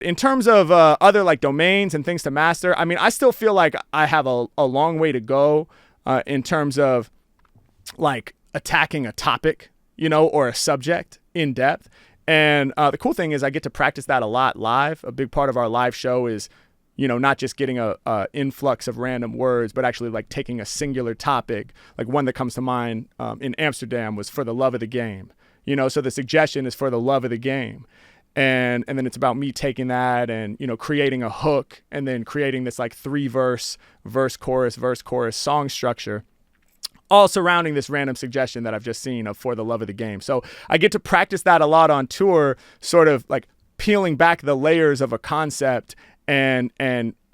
In terms of other like domains and things to master, I mean, I still feel like I have a long way to go in terms of like attacking a topic, or a subject in depth. And the cool thing is I get to practice that a lot live. A big part of our live show is, not just getting a influx of random words, but actually like taking a singular topic. Like one that comes to mind in Amsterdam was for the love of the game. So the suggestion is for the love of the game. And then it's about me taking that and, creating a hook and then creating this like 3-verse, verse, chorus song structure, all surrounding this random suggestion that I've just seen of for the love of the game. So I get to practice that a lot on tour, sort of like peeling back the layers of a concept and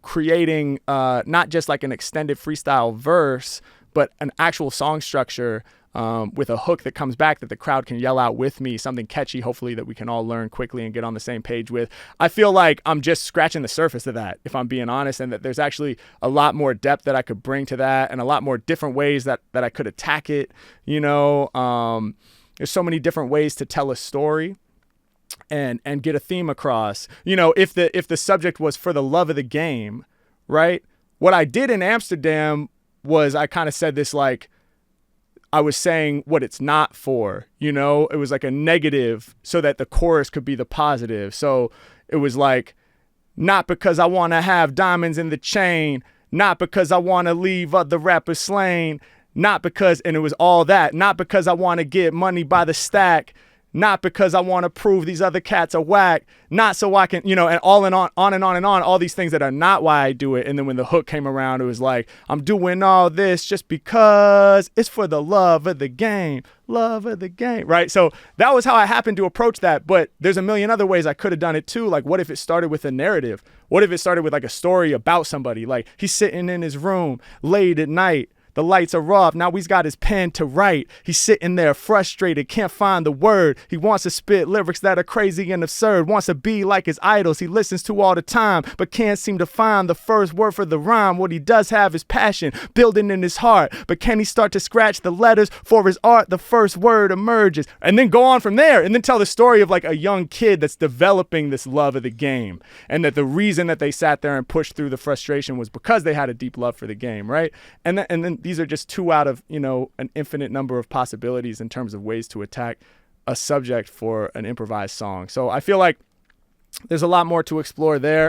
creating not just like an extended freestyle verse, but an actual song structure with a hook that comes back that the crowd can yell out with me, something catchy, hopefully, that we can all learn quickly and get on the same page with. I feel like I'm just scratching the surface of that, if I'm being honest, and that there's actually a lot more depth that I could bring to that and a lot more different ways that I could attack it. There's so many different ways to tell a story and get a theme across. If the subject was for the love of the game, right? What I did in Amsterdam was I kind of said this like, I was saying what it's not for, it was like a negative so that the chorus could be the positive. So it was like, not because I want to have diamonds in the chain, not because I want to leave other rappers slain, not because, and it was all that, not because I want to get money by the stack, not because I want to prove these other cats are whack, not so I can, and all and on and on and on, all these things that are not why I do it. And then when the hook came around, it was like, I'm doing all this just because it's for the love of the game, right? So that was how I happened to approach that. But there's a million other ways I could have done it too. Like, what if it started with a narrative? What if it started with like a story about somebody? Like, he's sitting in his room late at night. The lights are off. Now he's got his pen to write. He's sitting there frustrated, can't find the word. He wants to spit lyrics that are crazy and absurd. Wants to be like his idols he listens to all the time, but can't seem to find the first word for the rhyme. What he does have is passion building in his heart, but can he start to scratch the letters for his art? The first word emerges, and then go on from there, and then tell the story of like a young kid that's developing this love of the game, and that the reason that they sat there and pushed through the frustration was because they had a deep love for the game, right? And then these are just two out of, an infinite number of possibilities in terms of ways to attack a subject for an improvised song. So I feel like there's a lot more to explore there.